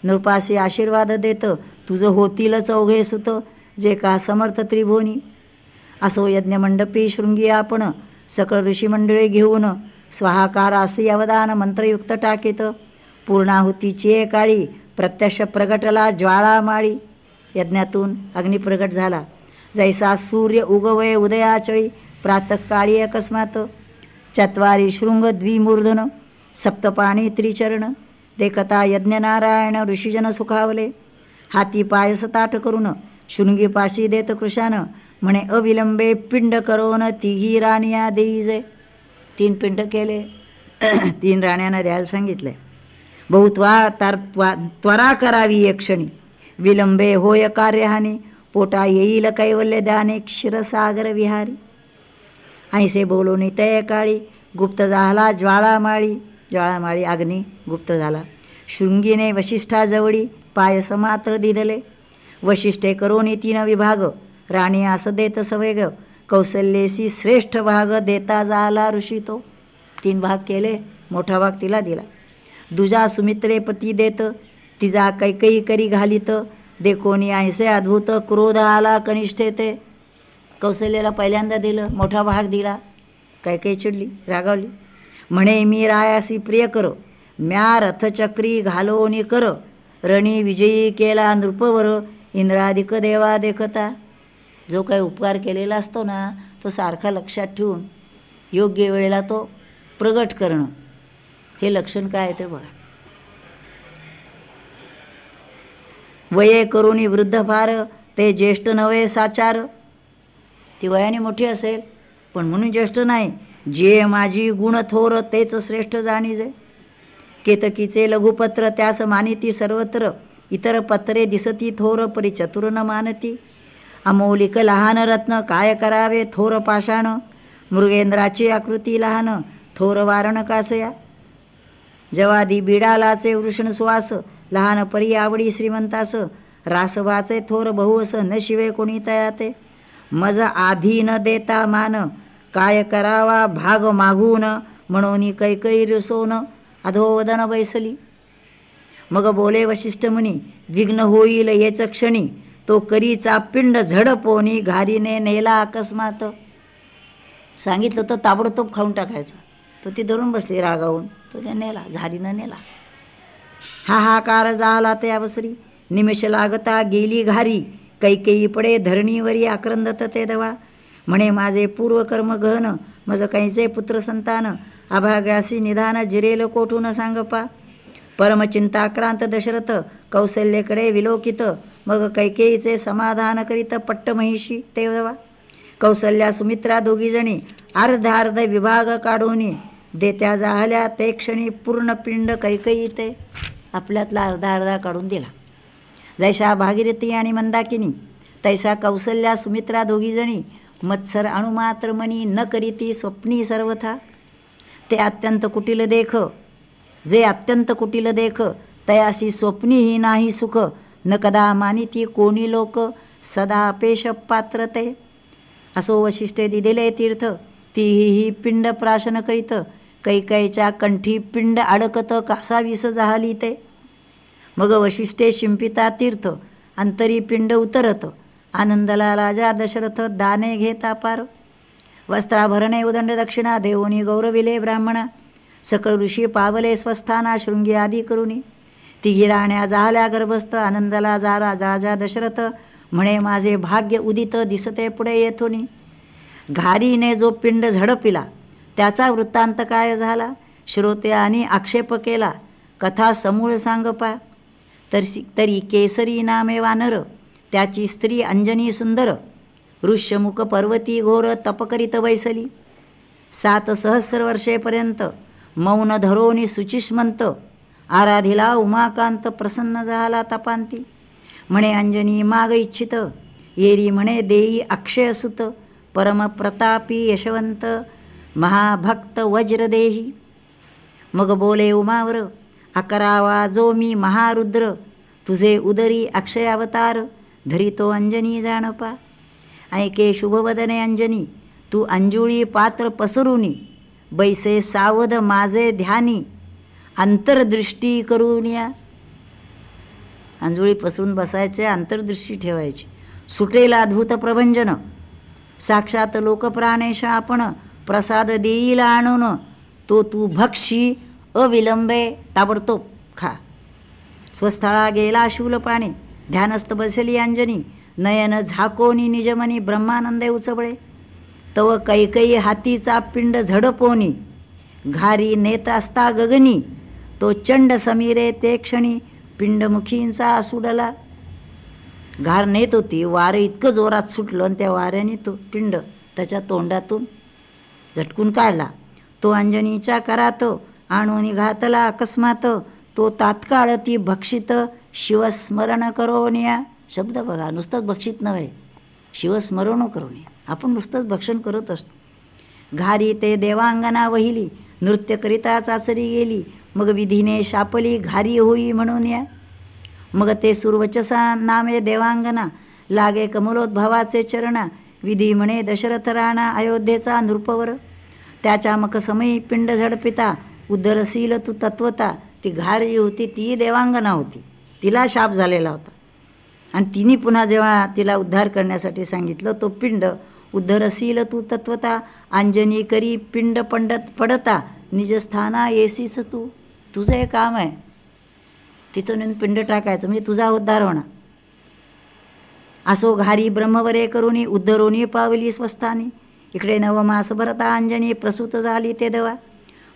नृपासी आशीर्वाद देत, तुझं होतील चौघे सुत, जे का समर्थ त्रिभुवनी. असो यज्ञमंडपी शृंगी आपण, सकळ ऋषीमंडळी घेऊन, स्वाहाकार असे अवदान मंत्रयुक्त टाकीत. पूर्णाहुतीची काळी प्रत्यक्ष प्रगटला ज्वाळा माळी. यज्ञातून अग्नी प्रगट झाला, जैसा सूर्य उगवय उदयाचळी, प्रातःकाळी अकस्मात. चत्वारी शृंग द्विमूर्धन, सप्तपाणी त्रिचरण, देखता यज्ञनारायण ऋषीजन सुखावले. हाती पायस ताट करून, शृंगीपाशी देत कृशानं, म्हणे अविलंबे पिंड करोन, तिघी राणिया देईजे. 3 पिंड केले, 3 राण्यांना द्यायला सांगितले. बहुत्वा त्वरा करावी एक क्षणी, विलंबे होय कार्यहानी, पोटा येईल कैवल्य दाने क्षीरसागर विहारी. ऐसे बोलून तय काळी, गुप्त झाला ज्वाळामाळी. ज्वाळामाळी अग्नी गुप्त झाला. शृंगीने वशिष्ठाजवळी पायस मात्र दिधले. वशिष्ठे करोनी 3 विभाग, राणी असं देत सवेग, कौशल्येसी श्रेष्ठ भाग, देता झाला ऋषी तो. 3 भाग केले, मोठा भाग तिला दिला. दुजा सुमित्रे पती देत, तिचा कैकई करी घालीत, देखोनी ऐसे अद्भुत, क्रोध आला कनिष्ठे ते. कौशल्याला पहिल्यांदा दिलं, मोठा भाग दिला. कैकई चिडली, रागावली. म्हणे मी रायासी प्रिय कर, म्या रथचक्री घालोनी कर, रणी विजयी केला नृपवर, इंद्रादिक देवा देखता. जो काही उपकार केलेला असतो ना, तो सारखा लक्षात ठेवून योग्य वेळेला तो प्रगट करणं, हे लक्षण काय ते बघा. वये करुणी वृद्ध फार, ते ज्येष्ठ नव्हे साचार. ती वयाने मोठी असेल पण म्हणून ज्येष्ठ नाही. जे माझी गुण थोर, तेच श्रेष्ठ जाणीजे. केतकीचे लघुपत्र, त्यास मानिती सर्वत्र, इतर पत्रे दिसती थोर, परी चतुर न मानती. अमौलिक लहान रत्न, काय करावे थोर पाषाण, मृगेंद्राची आकृती लहान, थोर वारण कासया. जवादी बिडालाचे वृषण सुवास, लहान परी आवडी श्रीमंतास, रासवाचे थोर बहुवस, न शिवे कोणी तयाते. मज आधी न देता मान, काय करावा भाग मागून, म्हणून कैकई रुसोन, अधोवदन बैसली. मग बोले वशिष्ठ मुनी, विघ्न होईल येच क्षणी, तो करीचा पिंड झडपोनी, घारीने नेला अकस्मात. सांगितलं तर ताबडतोब खाऊन टाकायचं. तो ती धरून बसली रागावून, तो त्या नेला, झारीनं नेला. हाहाकार झाला ते अवसरी, निमिष लागता गेली घारी, कैकेयी पडे धरणीवरी आक्रंदत ते दवा. म्हणे माझे पूर्वकर्म गहन, मज कैसे पुत्र संतान, अभाग्यासी निधान, जिरेल कोठून सांगपा. परमचिंताक्रांत दशरथ, कौशल्येकडे विलोकित, मग कैकेयीचे समाधान करीत, पट्ट महिषी ते दवा. कौशल्या सुमित्रा दोघीजणी, अर्धार्ध विभाग काढूनी, देत्या जाहल्या ते क्षणी, पूर्ण पिंड कैकेयी ते. आपल्यातला अर्धा अर्धा काढून दिला. जैसा भागीरथी आणि मंदाकिनी, तैसा कौशल्या सुमित्रा दोघीजणी, मत्सर अणुमात्र मनी, न करीती स्वप्नी सर्वथा. ते अत्यंत कुटिल देख, जे अत्यंत कुटिल देख, तयासी स्वप्नीही नाही सुख, न कदा मानिती कोणी लोक, सदा अपेश पात्र ते. असो वशिष्ठे दिलेले तीर्थ, तीही पिंड प्राशन करीत, कैकईच्या कंठी पिंड अडकत, कासावीस जाहली ते. मग वशिष्ठे शिंपिता तीर्थ, अंतरी पिंड उतरत, आनंदला राजा दशरथ, दाने घेता पार. वस्त्राभरणे उदंड दक्षिणा, देवोनी गौरविले ब्राह्मणा, सकळ ऋषी पावले स्वस्थाना, शृंगी आदी करुणी. तिघी राण्या झाल्या गर्भस्थ, आनंदला झाला राजा दशरथ, म्हणे माझे भाग्य उदित दिसते पुढे येथोनी. घारीने जो पिंड झडपिला, त्याचा वृत्तांत काय झाला, श्रोत्यांनी आक्षेप केला, कथा समूळ सांगपा. तरी केसरी नामे वानर, त्याची स्त्री अंजनी सुंदर, ऋष्यमुख पर्वती घोर, तप करीत बैसली. 7 सहस्र वर्षेपर्यंत मौन धरोनी सुचिष्मंत, आराधिला उमाकांत, प्रसन्न झाला तपांती. म्हणे अंजनी माग इच्छित, येरी म्हणे देई अक्षय सुत, परमप्रतापी यशवंत, महाभक्त वज्रदेही. मग बोले उमावर, अकरावा जो मी महारुद्र, तुझे उदरी अक्षय अवतार, धरितो अंजनी जाणपा. ऐके शुभवदने अंजनी, तू अंजुळी पात्र पसरुनी, बैसे सावध माझे ध्यानी, अंतर्दृष्टी करून या. अंजुळी पसरून बसायचे, अंतर्दृष्टी ठेवायची. सुटेल अद्भुत प्रभंजन, साक्षात लोकप्राणेश आपण, प्रसाद देईल आणून, तो तू भक्षी अविलंबे ताबडतोब खा. स्वस्थळा गेला शूलपाणी, ध्यानस्थ बसली अंजनी, नयन झाकोनी निजमनी, ब्रह्मानंदे उचबळे. तव कैकई हातीचा पिंड झडपोनी, घारी नेत असता गगनी, तो चंड समीरे ते क्षणी, पिंडमुखींचा सुडला. घार नेत होती, वारे इतकं जोरात सुटलं आणि त्या वाऱ्याने तो पिंड त्याच्या तोंडातून झटकून काढला. तो अंजनीच्या करात आणून घातला अकस्मात, तो तात्काळ ती भक्षित शिवस्मरण करून या. शब्द बघा, नुसतंच भक्षित नव्हे, शिवस्मरण करून या. आपण नुसतंच भक्षण करत असतो. घारी ते देवांगना वहिली, नृत्य करिता चाचरी गेली, मग विधीने शापली घारी होई म्हणून या. मग ते सुरवचसा नामे देवांगना, लागे कमलोद्भवाचे चरणा, विधी म्हणे दशरथ राणा अयोध्येचा नृपवर. त्याच्या मक समयी पिंड झडपिता, उदरशील तू तत्वता. ती घार जी होती ती देवांगना होती, तिला शाप झालेला होता. आणि तिने पुन्हा जेव्हा तिला उद्धार करण्यासाठी सांगितलं, तो पिंड उद्धरशील तू तत्वता, अंजनी करी पिंड पडता, निजस्थाना येसीस तू. तुझं हे काम आहे, तिथून नेऊन पिंड टाकायचं, म्हणजे तुझा उद्धार होणार. असो घारी ब्रह्मवरे करुणी, उद्धरोनी पावली स्वस्थानी. इकडे नवमास भरता अंजनी, प्रसूत झाली ते देवा.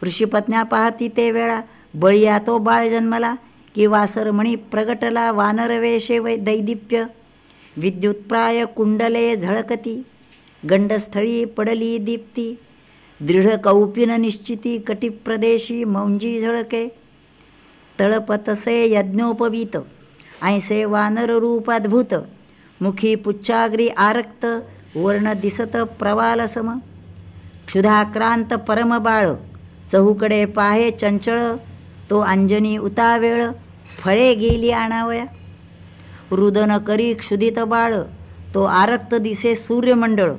ऋषीपत्न्या पाहती ते वेळा, बळीया तो बाळ जन्मला, की वासरमणी प्रगटला, वानर वेशे वै दैदिप्य. विद्युत्प्राय कुंडले झळकती, गंडस्थळी पडली दीप्ती. दृढ कौपिन निश्चिती, कटिप्रदेशी मौंजी झळके. तळपतसे यज्ञोपवीत, ऐसे वानर रूप अद्भुत. मुखी पुच्छाग्री आरक्त, वर्ण दिसत प्रवालसम. क्षुधाक्रांत परम बाळ, चहूकडे पाहे चंचळ. तो अंजनी उतावेळ, फळे गेली आणावया. रुदन करी क्षुधित बाळ, तो आरक्त दिसे सूर्यमंडळ.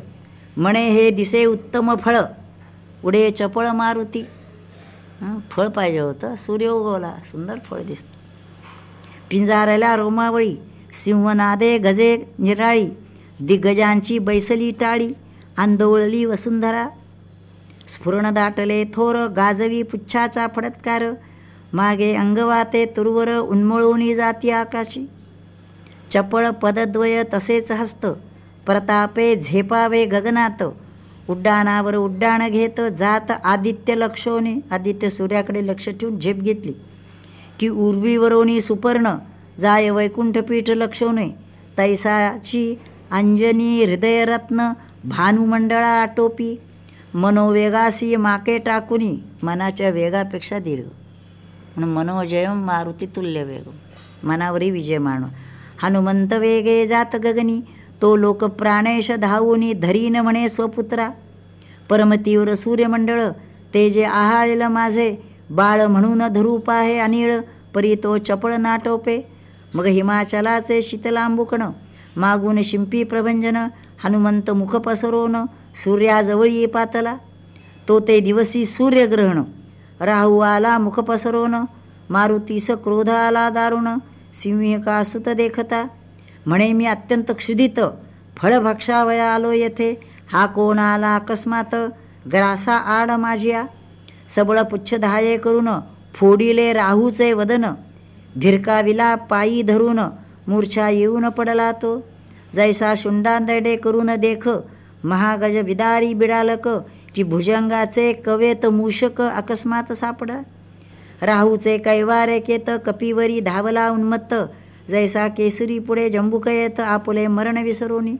म्हणे हे दिसे उत्तम फळ, उडे चपळ मारुती. फळ पाहिजे होतं, सूर्य उगवला, सुंदर फळ दिसतं. पिंजाऱ्याला रोमावळी, सिंहनादे गजे निराळी. दिग्गजांची बैसली टाळी, आंदोळली वसुंधरा. स्फुरण दाटले थोर, गाजवी पुच्छाचा फडत्कार. मागे अंगवाते तुरुवर, उन्मळूनी जाती आकाशी. चपळ पदद्वय तसेच हस्त, प्रतापे झेपावे गगनात. उड्डाणावर उड्डाण घेत जात आदित्य लक्षोने. आदित्य सूर्याकडे लक्ष ठेवून झेप घेतली. की उर्वीवरोनी सुपर्ण, जाय वैकुंठपीठ लक्षोने. तैसाची अंजनी हृदयरत्न, भानुमंडळा आटोपी. मनोवेगासी माके टाकुनी, मनाच्या वेगापेक्षा दीर्घ. म्हणून मनोजयम मारुती तुल्य वेग, मनावरी विजय मानव. हनुमंत वेगे जात गगनी, तो लोक प्राणेश धावूनी. धरीन म्हणे स्वपुत्रा, परमतीव्र सूर्यमंडळ. ते जे आहाळेल माझे बाळ, म्हणून धरू पाहे अनिळ. परी तो चपळ नाटोपे. मग हिमाचलाचे शीतलांबुकण, मागून शिंपी प्रभंजन. हनुमंत मुख पसरोन, सूर्याजवळी पातला. तो ते दिवसी सूर्यग्रहण, राहू आला मुख पसरोन. मारुतीस क्रोध आला दारुण, सिंहिकासुत देखता. म्हणे मी अत्यंत क्षुधित, फळ भक्षावया आलो येथे. हा कोण आला अकस्मात, ग्रासा आड माझिया. सबळ पुच्छ धाये करून, फोडिले राहूचे वदन. भिरकाविला पायी धरून, मूर्छा येऊन पडला तो. जैसा शुंडांदडे करून देख, महागज विदारी बिडालक. की भुजंगाचे कवेत मूषक, अकस्मात सापडा. राहूचे कैवारे केत, कपिवरी धावला उन्मत्त. जैसा केसरी पुढे जंबुक येत, आपुले मरण विसरोनी.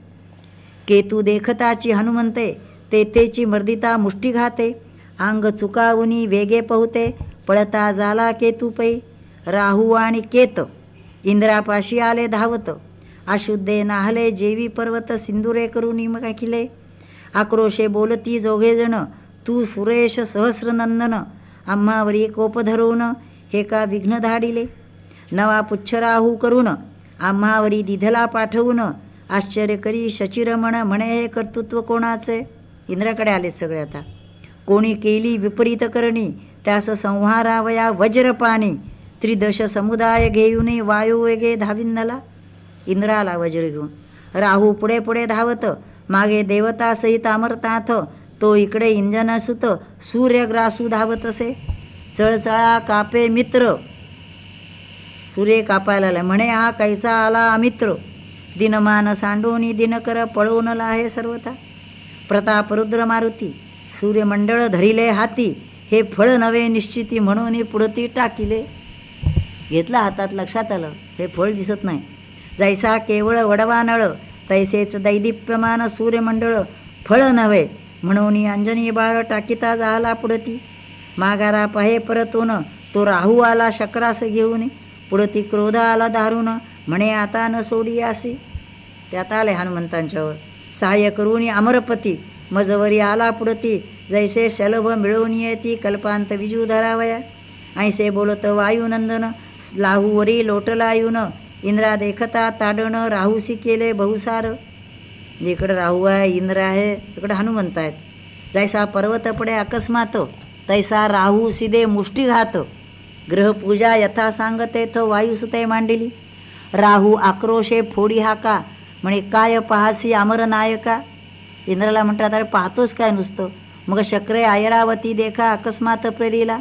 केतू देखताची हनुमंते, तेथेची मर्दिता मुष्टी घाते. अंग चुकावुनी वेगे पहुते, पळता झाला केतू पै. राहू आणि केत इंद्रापाशी आले धावत. अशुद्धे नाहले जेवी पर्वत सिंदुरे करून मग किले. आक्रोशे बोलती जोघे जण तू सुरेश सहस्रनंदन. आम्हावरी कोप धरून हे का विघ्न धाडिले. नवा पुच्छराहू करून आम्हावरी दिधला पाठवून. आश्चर्य करी शचिरमण म्हणे हे कर्तृत्व कोणाचे. इंद्राकडे आले सगळे आता. कोणी केली विपरीत करणी त्यास संहारावया वज्रपाणी. त्रिदश समुदाय घेऊन वायू वेगे धाविंदला. इंद्र आला वज्र घेऊन. राहू पुढे पुढे धावत मागे देवता सहित अमरताथ. तो इकडे इंजनसुत सूर्यग्रासू धावत असे. चळचळा कापे मित्र. सूर्य कापायला आला म्हणे हा कैसा आला अमित्र. दिनमान सांडोनी दिनकर पळवून लाहे सर्वथा. प्रताप रुद्र मारुती सूर्यमंडळ धरिले हाती. हे फळ नवे निश्चिती म्हणून पुढती टाकिले. घेतला हातात, लक्षात आलं हे फळ दिसत नाही. जैसा केवळ वडवा नळ तैसेच दैदिप्यमान सूर्यमंडळ फळ नव्हे म्हणून अंजनी बाळ टाकिता झाला पुढती. मागारा पहे परतून तो राहू आला शक्रास घेऊन. पुढती क्रोध आला दारून म्हणे आता न सोडी असी. त्यात आले हनुमंतांच्यावर सहाय्य करून अमरपती. मजवरी आला पुढती जैसे शलभ मिळवून येती कल्पांत विजू धरावया. ऐसे बोलत वायुनंदन लाहूवरी लोटला येऊन. इंद्रा देखता ताडण राहूसी केले बहुसार. जिकडं राहू आहे इंद्र आहे इकडं हनुमंत आहेत. जैसा पर्वत पडे अकस्मात तैसा राहू सिदे मुष्टीघात. ग्रहपूजा यथा सांगतेथ वायुसुते मांडिली. राहू आक्रोशे फोडी हाका म्हणे काय पाहासी अमरनायका. इंद्राला म्हणतात अरे पाहतोस काय नुसतं. मग शक्रे ऐरावती देखा अकस्मात प्रेरीला.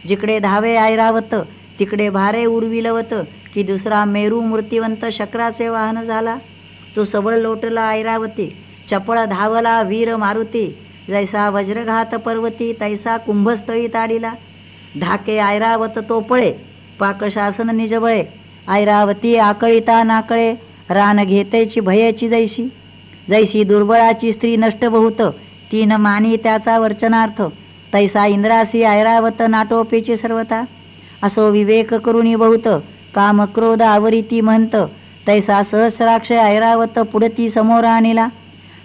जिकडे धावे ऐरावत तिकडे भारे उर्विलवत. की दुसरा मेरू मूर्तिवंत शक्राचे वाहन झाला. तो सबळ लोटला ऐरावती. चपळ धावला वीर मारुती. जैसा वज्रघात पर्वती तैसा कुंभस्थळी ताडिला. धाके ऐरावत तो पळे पाकशासन निजबळे. ऐरावती आकळिता नाकळे रान घेतेची भयेची जैशी. जैशी दुर्बळाची स्त्री नष्ट बहुत तीन मानी त्याचा वचनार्थ. तैसा इंद्रासी ऐरावत नाटोपेची सर्वता. असो विवेक करुणी बहुत काम क्रोध आवरिती म्हणत. तैसा सहस्राक्ष ऐरावत पुढती समोर आणिला.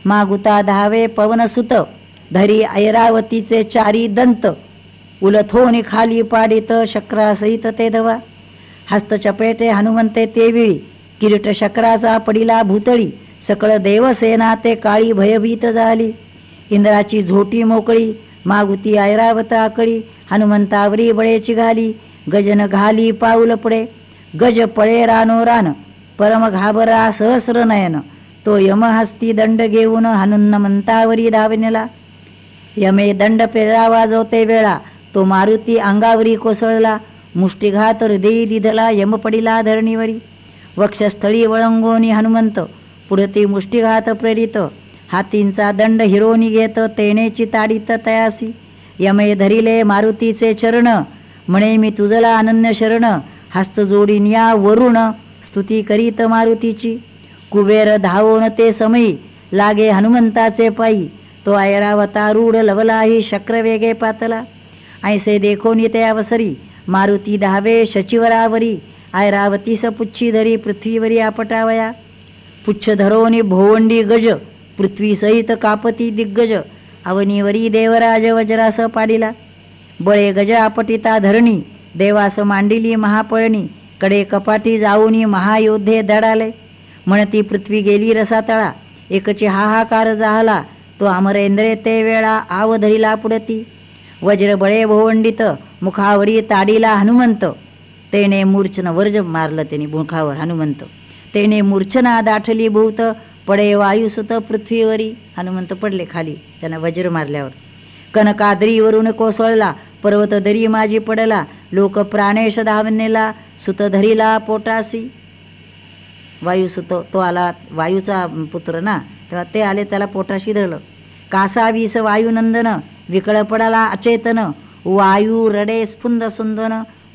मागुता धावे पवनसुत धरी ऐरावतीचे चारी दंत. उलथोनी खाली पाडित शक्रासहित ते धवा. हस्तचपेटे हनुमंते तेवेळी किरीट शक्राचा पडिला भूतळी. सकळ देवसेना ते काळी भयभीत झाली. इंद्राची झोटी मोकळी मागुती ऐरावत आकळी. हनुमंतावरी बळेची घाली गजन घाली पाऊल पडे. गज पळे रानो रान परम घाबरा सहस्र नयन. तो यमहस्ती दंड घेऊन हनुमंतावरी धावनेला. यमे दंड पेरावा जो ते वेळा तो मारुती अंगावरी कोसळला. मुष्टिघात हृदयी दिधला यम पडिला धरणीवरी. वक्षस्थळी वळंगोनी हनुमंत पुढती मुष्टिघात प्रेरित. हातींचा दंड हिरोनी घेत तेनेची ताडीत तयासी. यमे धरिले मारुतीचे चरण म्हणे मी तुझला अनन्य शरण. हस्त जोडीन या वरुण स्तुती करीत मारुतीची. कुबेर धावोन ते समयी लागे हनुमंताचे पायी. तो ऐरावतारूढ लवलाही शक्रवेगे पातला. ऐसे देखोनी ते अवसरी मारुती धावे शचिवरावरी. ऐरावतीस पुच्छी धरी पृथ्वीवरी आपटावया. पुच्छ धरोनी भोवंडी गज पृथ्वी सहित कापती दिग्गज. अवनीवरी देवराज वज्रास पाडिला. बळे गज आपटिता धरणी देवास मांडिली महापळणी. कडे कपाटी जाऊनी महायोद्धे दडाले. म्हणती पृथ्वी गेली रसातळा. एकची हाहाकार जाहला. तो अमरेंद्रे ते वेळा आव धरिला पुढती. वज्र बळे भोवंडित मुखावरी ताडीला हनुमंत. तेने मूर्छन वर्ज मारलं त्यांनी मुखावर हनुमंत. तेने मूर्छना दाठली भूत पडे वायुसुत पृथ्वीवरी. हनुमंत पडले खाली त्यांना वज्र मारल्यावर. कनकाद्रीवरून कोसळला पर्वत दरी माझी पडला. लोक प्राणेश धावनेला सुत धरिला पोटासी. वायुसुत तो आला वायूचा पुत्र ना तेव्हा ते आले त्याला पोटाशी धरलं. कासावीस वायुनंदन विकळ पडाला अचेतन. वायू रडे स्फुंद सुंदन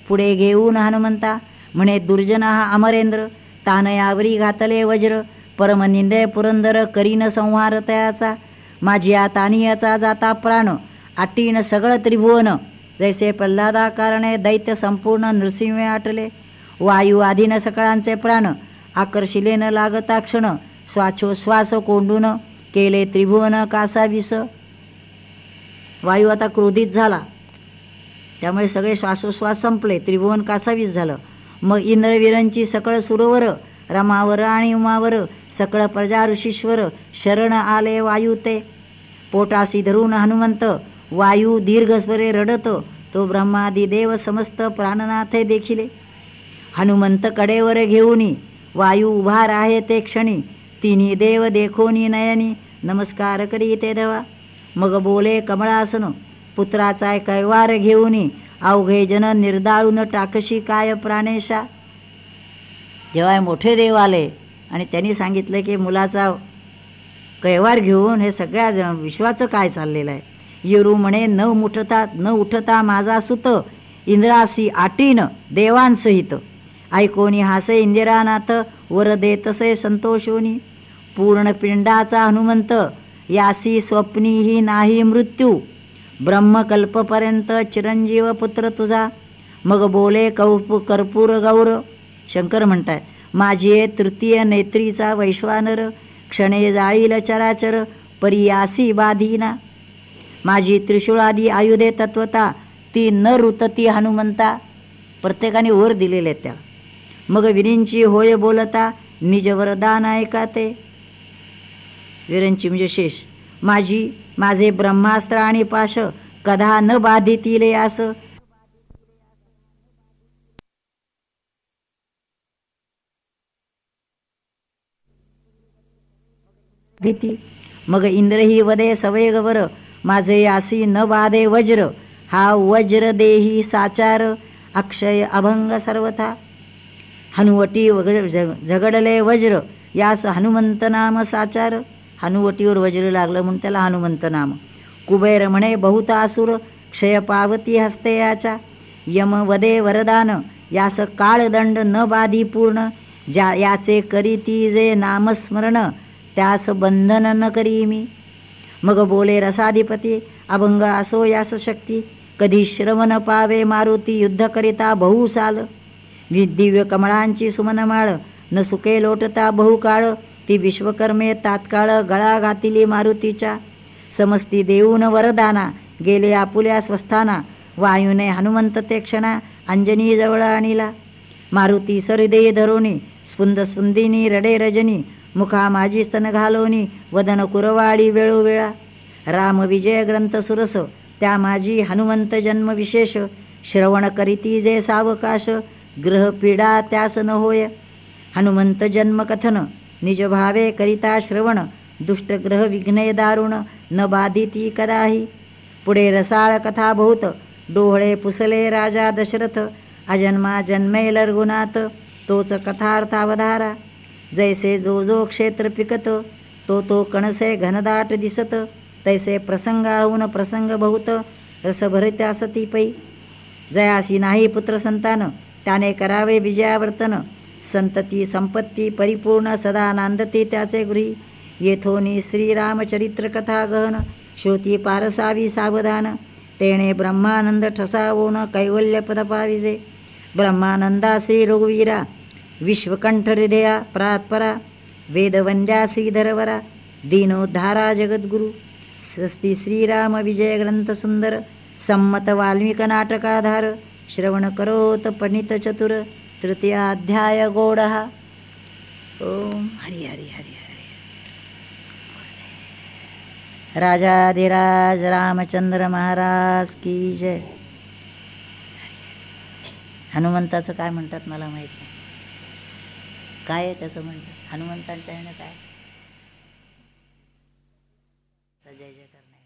पुढे घेऊन हनुमंता म्हणे दुर्जन हा अमरेंद्र. तानयावरी घातले वज्र परमनिंदे पुरंदर करीन संहार तयाचा. माझी तानियाचा जाता प्राण आटीन सगळ त्रिभुवन. जैसे प्रल्हादा कारणे दैत्य संपूर्ण नृसिंहे आटले. वायू आधीन सकळांचे प्राण आकर्षिले न लागता क्षण, श्वासोश्वास कोंडून केले त्रिभुवन कासावीस. वायू आता क्रोधित झाला, त्यामुळे सगळे श्वासोश्वास संपले, त्रिभुवन कासावीस झालं. मग इंद्रवीरांची सकळ सुरवर, रमावर आणि उमावर, सकळ प्रजा ऋषीश्वर शरण आले वायू ते. पोटासी धरून हनुमंत वायू दीर्घस्वरे रडत, तो ब्रह्मादी देव समस्त प्राणनाथे देखिले. हनुमंत कडेवर घेऊनी वायू उभा राहे ते क्षणी, तिन्ही देव देखोनी नयनी नमस्कार करी ते देवा. मग बोले कमळासन पुत्राचा कैवार घेऊनी, अवघे जन निर्दाळून टाकशी काय प्राणेशा. जेव्हा मोठे देव आले आणि त्यांनी सांगितलं की मुलाचा कैवार घेऊन हे सगळ्या विश्वाचं काय चाललेलं आहे. येरू म्हणे न उठता माझा सुत, इंद्रासी आटीन देवांसहित. ऐकोनी हासे इंदिरानाथ वर देतसे संतोषोनी. पूर्ण पिंडाचा हनुमंत यासी स्वप्नीही नाही मृत्यू, ब्रह्मकल्पपर्यंत चिरंजीव पुत्र तुझा. मग बोले कर्पूर गौर. शंकर म्हणताय माझी तृतीय नेत्रीचा वैश्वानर, क्षणे जाळील चराचर परियासी बाधीना. माझी त्रिशूळादी आयुधे तत्वता, ती न ऋतती हनुमंता. प्रत्येकाने वर दिलेले त्या. मग विरींची होय बोलता निज वरदान ऐका ते. विरंची म्हणजे शेष. माझे ब्रह्मास्त्र आणि पाश कधा न बाधितीले आस. मग इंद्रही वदे सवेगवर, माझे आसी न बाधे वज्र. हा वज्र देही साचार, अक्षय अभंग सर्वथा. हनुवटी झगडले वज्र, यास हनुमंत नाम साचार. हनुवटीवर वज्र लागलं म्हणून त्याला हनुमंत नाम. कुबेर म्हणे बहुत आसुर, क्षय पावती हस्ते याच्या. यम वदे वरदान, यास काळदंड न बाधी पूर्ण. याचे करीती जे नामस्मरण, त्यास बंधन न करी मी. मग बोले रसाधिपती, अभंग असो यास शक्ती. कधी श्रवण पावे मारुती, युद्ध करिता बहुसाल. दिव्य कमळांची सुमनमाळ, न सुके लोटता बहुकाळ. ती विश्वकर्मे तात्काळ गळा घातिली मारुतीच्या. समस्ती देऊन वरदाना, गेले आपुल्या स्वस्थाना. वायूने हनुमंत ते क्षणा, अंजनी जवळ आणिला. मारुती सरदेय धरोनी, स्पुंद स्पुंदिनी रडे रजनी. मुखा माझी स्तन घालोनी, वदन कुरवाळी वेळोवेळा. राम विजय ग्रंथ सुरस, त्या माझी हनुमंत जन्म विशेष. श्रवण करीती जे सावकाश, ग्रह पीडा त्यास न होय. हनुमंत जन्म कथन, निज भावे करिता श्रवण. दुष्टग्रह विघ्ने दारुण, न बाधिती कदाही. पुढे रसाळ कथा बहुत, डोहळे पुसले राजा दशरथ. अजन्मा जन्मेल रघुनाथ, तोच कथार्थावधारा. जैसे जो जो क्षेत्र पिकत, तो कणसे घनदाट दिसत. तैसे प्रसंगाहून प्रसंग बहुत, रसभरित्या सती पै. जयाशी नाही पुत्र संतान, त्याने करावे विजयावर्तन. संतती संपत्ती परिपूर्ण, सदा नांदते त्याचे गृही. येथोनी श्रीरामचरित्र कथा गहन, श्रोती पारसावी सावधान. तेणे ब्रह्मानंद ठसावोन, कैवल्य पद पाविजे. ब्रह्मानंदा श्री रघुवीरा, विश्वकंठ हृदया परात्परा. वेदवंद्या श्रीधरवरा, दीनोद्धारा जगद्गुरु. स्वस्ति श्रीराम विजय ग्रंथ सुंदर, संमत वाल्मिक नाटकाधार. श्रवण करोत पणित चतुर, तृतीयाध्याय गोडहा. ओम हरि हरि हरि हरि. राजाधिराज रामचंद्र महाराज की जय. हनुमंताचं काय म्हणतात मला माहीत नाही. काय आहे त्याचं म्हणतात हनुमंतांच्या ह्यानं काय. जय जय करणे.